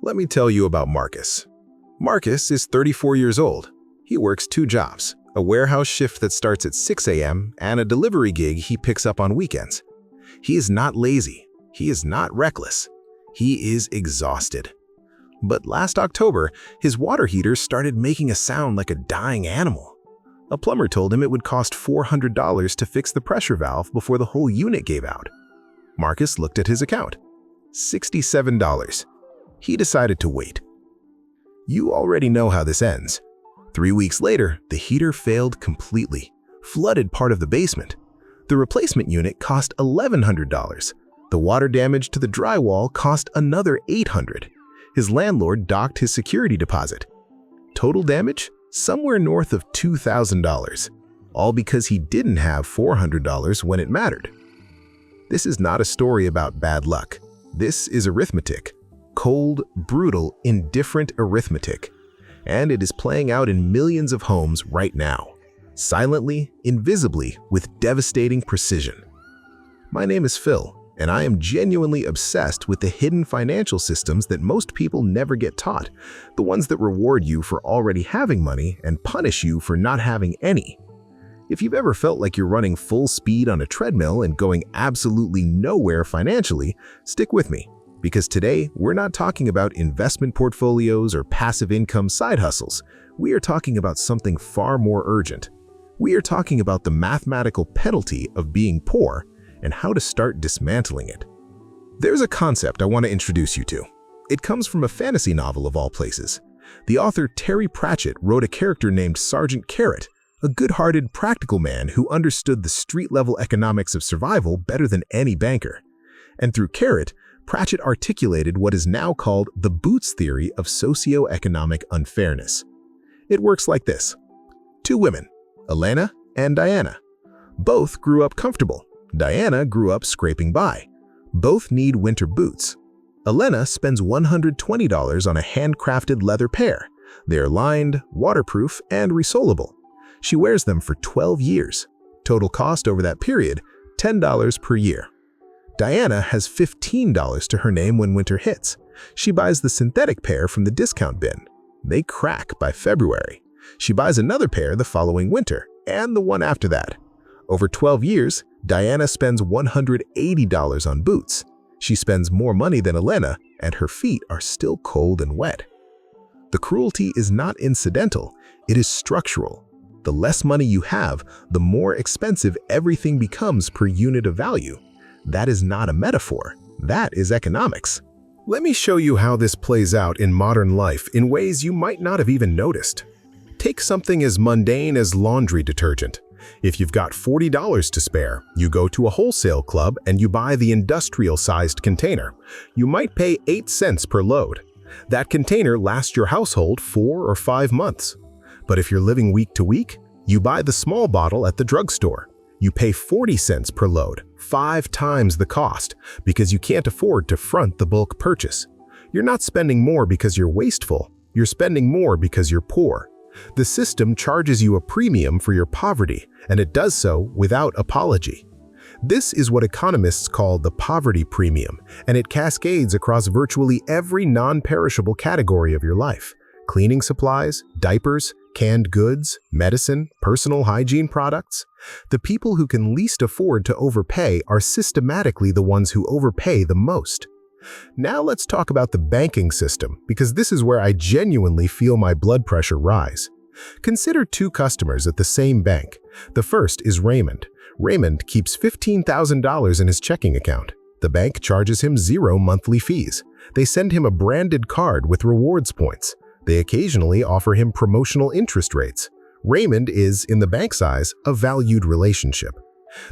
Let me tell you about Marcus. Marcus is 34 years old. He works 2 jobs, a warehouse shift that starts at 6 a.m. and a delivery gig he picks up on weekends. He is not lazy. He is not reckless. He is exhausted. But last October, his water heater started making a sound like a dying animal. A plumber told him it would cost $400 to fix the pressure valve before the whole unit gave out. Marcus looked at his account. $67. He decided to wait. You already know how this ends. 3 weeks later, the heater failed completely, flooded part of the basement. The replacement unit cost $1,100. The water damage to the drywall cost another $800. His landlord docked his security deposit. Total damage? Somewhere north of $2,000. All because he didn't have $400 when it mattered. This is not a story about bad luck. This is arithmetic. Cold, brutal, indifferent arithmetic. And it is playing out in millions of homes right now. Silently, invisibly, with devastating precision. My name is Phil, and I am genuinely obsessed with the hidden financial systems that most people never get taught, the ones that reward you for already having money and punish you for not having any. If you've ever felt like you're running full speed on a treadmill and going absolutely nowhere financially, stick with me, because today we're not talking about investment portfolios or passive income side hustles. We are talking about something far more urgent. We are talking about the mathematical penalty of being poor and how to start dismantling it. There's a concept I want to introduce you to. It comes from a fantasy novel of all places. The author Terry Pratchett wrote a character named Sergeant Carrot, a good-hearted, practical man who understood the street-level economics of survival better than any banker. And through Carrot, Pratchett articulated what is now called the Boots theory of socioeconomic unfairness. It works like this. 2 women, Elena and Diana. Both grew up comfortable. Diana grew up scraping by. Both need winter boots. Elena spends $120 on a handcrafted leather pair. They are lined, waterproof, and resolable. She wears them for 12 years. Total cost over that period, $10 per year. Diana has $15 to her name when winter hits. She buys the synthetic pair from the discount bin. They crack by February. She buys another pair the following winter, and the one after that. Over 12 years, Diana spends $180 on boots. She spends more money than Elena, and her feet are still cold and wet. The cruelty is not incidental, it is structural. The less money you have, the more expensive everything becomes per unit of value. That is not a metaphor, that is economics. Let me show you how this plays out in modern life in ways you might not have even noticed. Take something as mundane as laundry detergent. If you've got $40 to spare, you go to a wholesale club and you buy the industrial-sized container. You might pay 8 cents per load. That container lasts your household 4 or 5 months. But if you're living week to week, you buy the small bottle at the drugstore. You pay 40 cents per load, 5 times the cost, because you can't afford to front the bulk purchase. You're not spending more because you're wasteful. You're spending more because you're poor. The system charges you a premium for your poverty, and it does so without apology. This is what economists call the poverty premium, and it cascades across virtually every non-perishable category of your life. Cleaning supplies, diapers, canned goods, medicine, personal hygiene products. The people who can least afford to overpay are systematically the ones who overpay the most. Now let's talk about the banking system, because this is where I genuinely feel my blood pressure rise. Consider 2 customers at the same bank. The first is Raymond. Raymond keeps $15,000 in his checking account. The bank charges him 0 monthly fees. They send him a branded card with rewards points. They occasionally offer him promotional interest rates. Raymond is, in the bank's eyes, a valued relationship.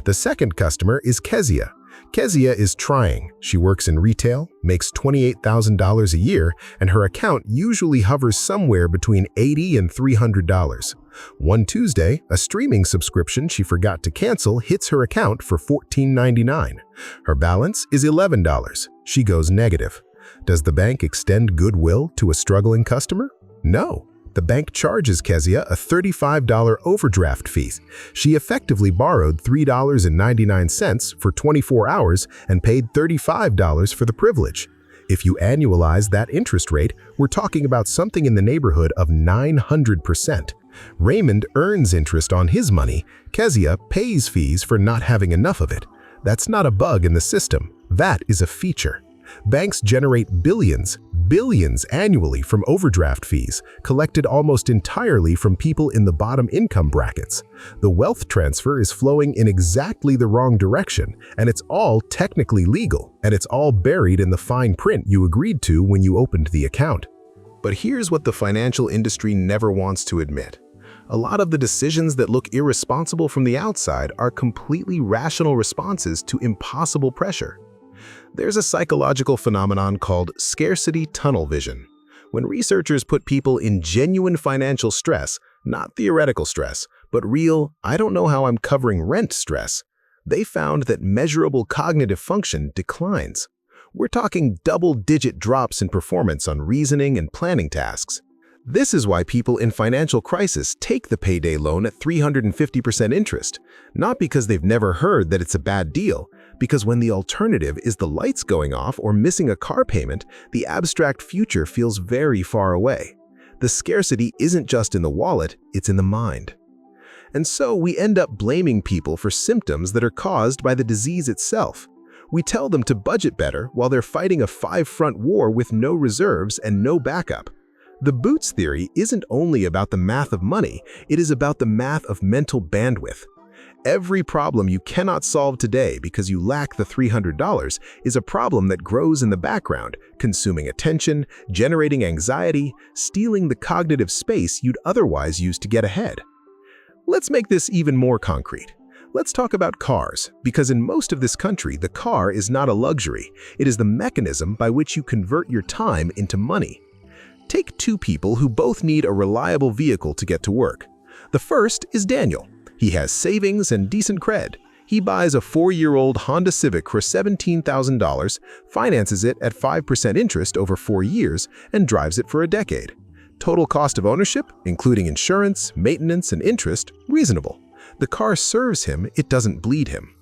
The second customer is Kezia. Kezia is trying. She works in retail, makes $28,000 a year, and her account usually hovers somewhere between $80 and $300. One Tuesday, a streaming subscription she forgot to cancel hits her account for $14.99. Her balance is $11. She goes negative. Does the bank extend goodwill to a struggling customer? No. The bank charges Kezia a $35 overdraft fee. She effectively borrowed $3.99 for 24 hours and paid $35 for the privilege. If you annualize that interest rate, we're talking about something in the neighborhood of 900%. Raymond earns interest on his money. Kezia pays fees for not having enough of it. That's not a bug in the system. That is a feature. Banks generate billions annually from overdraft fees, collected almost entirely from people in the bottom income brackets. The wealth transfer is flowing in exactly the wrong direction, and it's all technically legal, and it's all buried in the fine print you agreed to when you opened the account. But here's what the financial industry never wants to admit. A lot of the decisions that look irresponsible from the outside are completely rational responses to impossible pressure. There's a psychological phenomenon called scarcity tunnel vision. When researchers put people in genuine financial stress, not theoretical stress, but real, I don't know how I'm covering rent stress, they found that measurable cognitive function declines. We're talking double-digit drops in performance on reasoning and planning tasks. This is why people in financial crisis take the payday loan at 350% interest, not because they've never heard that it's a bad deal, because when the alternative is the lights going off or missing a car payment, the abstract future feels very far away. The scarcity isn't just in the wallet, it's in the mind. And so we end up blaming people for symptoms that are caused by the disease itself. We tell them to budget better while they're fighting a five-front war with no reserves and no backup. The Boots theory isn't only about the math of money, it is about the math of mental bandwidth. Every problem you cannot solve today because you lack the $300 is a problem that grows in the background, consuming attention, generating anxiety, stealing the cognitive space you'd otherwise use to get ahead. Let's make this even more concrete. Let's talk about cars, because in most of this country, the car is not a luxury. It is the mechanism by which you convert your time into money. Take two people who both need a reliable vehicle to get to work. The first is Daniel. He has savings and decent cred. He buys a 4-year-old Honda Civic for $17,000, finances it at 5% interest over 4 years, and drives it for a decade. Total cost of ownership, including insurance, maintenance, and interest, reasonable. The car serves him, it doesn't bleed him.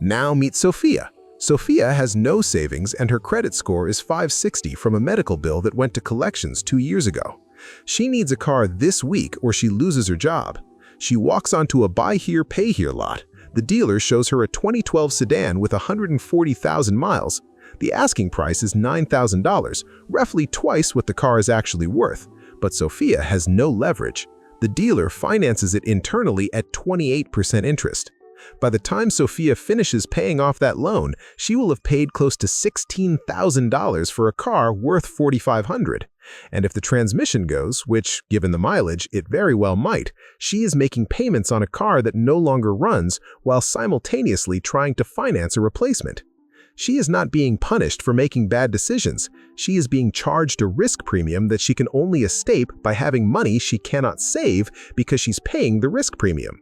Now meet Sophia. Sophia has no savings and her credit score is 560 from a medical bill that went to collections 2 years ago. She needs a car this week or she loses her job. She walks onto a buy here, pay here lot. The dealer shows her a 2012 sedan with 140,000 miles. The asking price is $9,000, roughly twice what the car is actually worth. But Sophia has no leverage. The dealer finances it internally at 28% interest. By the time Sophia finishes paying off that loan, she will have paid close to $16,000 for a car worth $4,500. And if the transmission goes, which, given the mileage, it very well might, she is making payments on a car that no longer runs while simultaneously trying to finance a replacement. She is not being punished for making bad decisions. She is being charged a risk premium that she can only escape by having money she cannot save because she's paying the risk premium.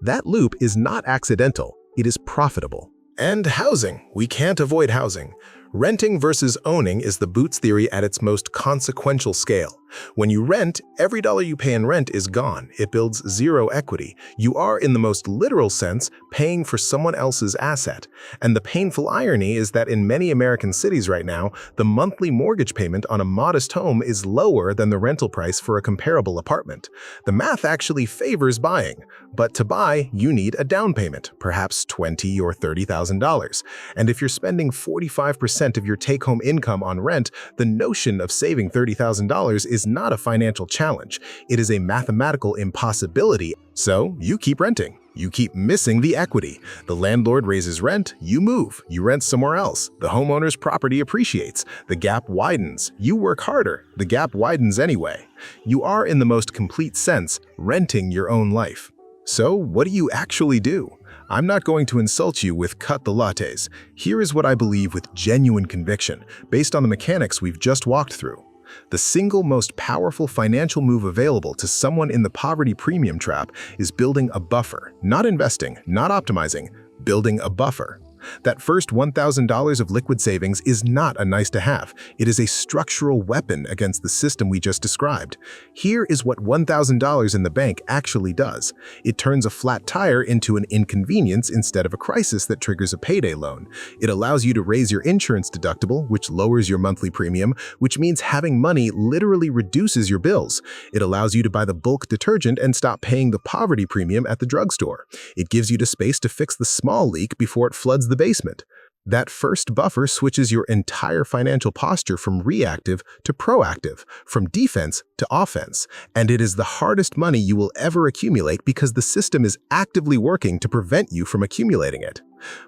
That loop is not accidental, it is profitable. And housing. We can't avoid housing. Renting versus owning is the Boots theory at its most consequential scale. When you rent, every dollar you pay in rent is gone. It builds zero equity. You are, in the most literal sense, paying for someone else's asset. And the painful irony is that in many American cities right now, the monthly mortgage payment on a modest home is lower than the rental price for a comparable apartment. The math actually favors buying. But to buy, you need a down payment, perhaps $20,000 or $30,000. And if you're spending 45% of your take-home income on rent, the notion of saving $30,000 is not a financial challenge. It is a mathematical impossibility. So you keep renting. You keep missing the equity. The landlord raises rent, you move. You rent somewhere else. The homeowner's property appreciates. The gap widens. You work harder. The gap widens anyway. You are, in the most complete sense, renting your own life. So what do you actually do? I'm not going to insult you with cut the lattes. Here is what I believe with genuine conviction, based on the mechanics we've just walked through. The single most powerful financial move available to someone in the poverty premium trap is building a buffer, not investing, not optimizing, building a buffer. That first $1,000 of liquid savings is not a nice-to-have. It is a structural weapon against the system we just described. Here is what $1,000 in the bank actually does. It turns a flat tire into an inconvenience instead of a crisis that triggers a payday loan. It allows you to raise your insurance deductible, which lowers your monthly premium, which means having money literally reduces your bills. It allows you to buy the bulk detergent and stop paying the poverty premium at the drugstore. It gives you the space to fix the small leak before it floods the basement. That first buffer switches your entire financial posture from reactive to proactive, from defense to offense, and it is the hardest money you will ever accumulate because the system is actively working to prevent you from accumulating it.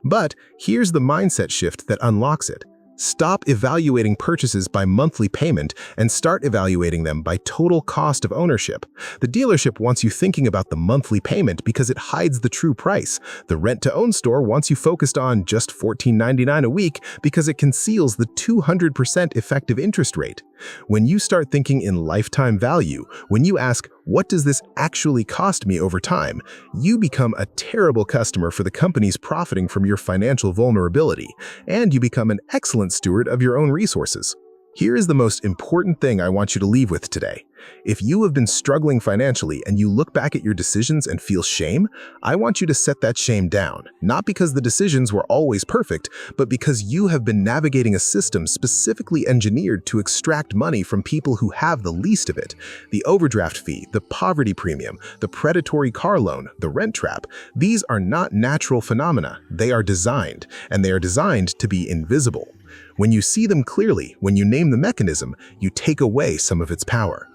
But here's the mindset shift that unlocks it. Stop evaluating purchases by monthly payment and start evaluating them by total cost of ownership. The dealership wants you thinking about the monthly payment because it hides the true price. The rent-to-own store wants you focused on just $14.99 a week because it conceals the 200% effective interest rate. When you start thinking in lifetime value, when you ask, what does this actually cost me over time, you become a terrible customer for the companies profiting from your financial vulnerability, and you become an excellent steward of your own resources. Here is the most important thing I want you to leave with today. If you have been struggling financially and you look back at your decisions and feel shame, I want you to set that shame down, not because the decisions were always perfect, but because you have been navigating a system specifically engineered to extract money from people who have the least of it. The overdraft fee, the poverty premium, the predatory car loan, the rent trap, these are not natural phenomena. They are designed, and they are designed to be invisible. When you see them clearly, when you name the mechanism, you take away some of its power.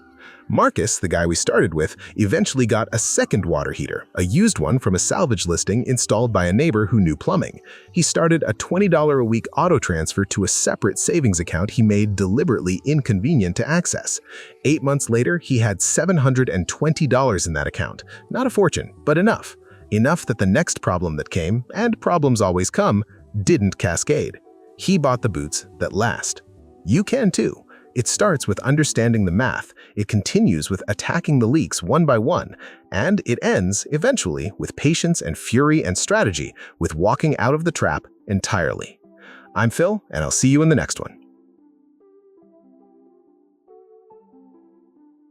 Marcus, the guy we started with, eventually got a second water heater, a used one from a salvage listing installed by a neighbor who knew plumbing. He started a $20 a week auto transfer to a separate savings account he made deliberately inconvenient to access. 8 months later, he had $720 in that account. Not a fortune, but enough. Enough that the next problem that came, and problems always come, didn't cascade. He bought the boots that last. You can too. It starts with understanding the math, it continues with attacking the leaks one by one, and it ends, eventually, with patience and fury and strategy, with walking out of the trap entirely. I'm Phil, and I'll see you in the next one.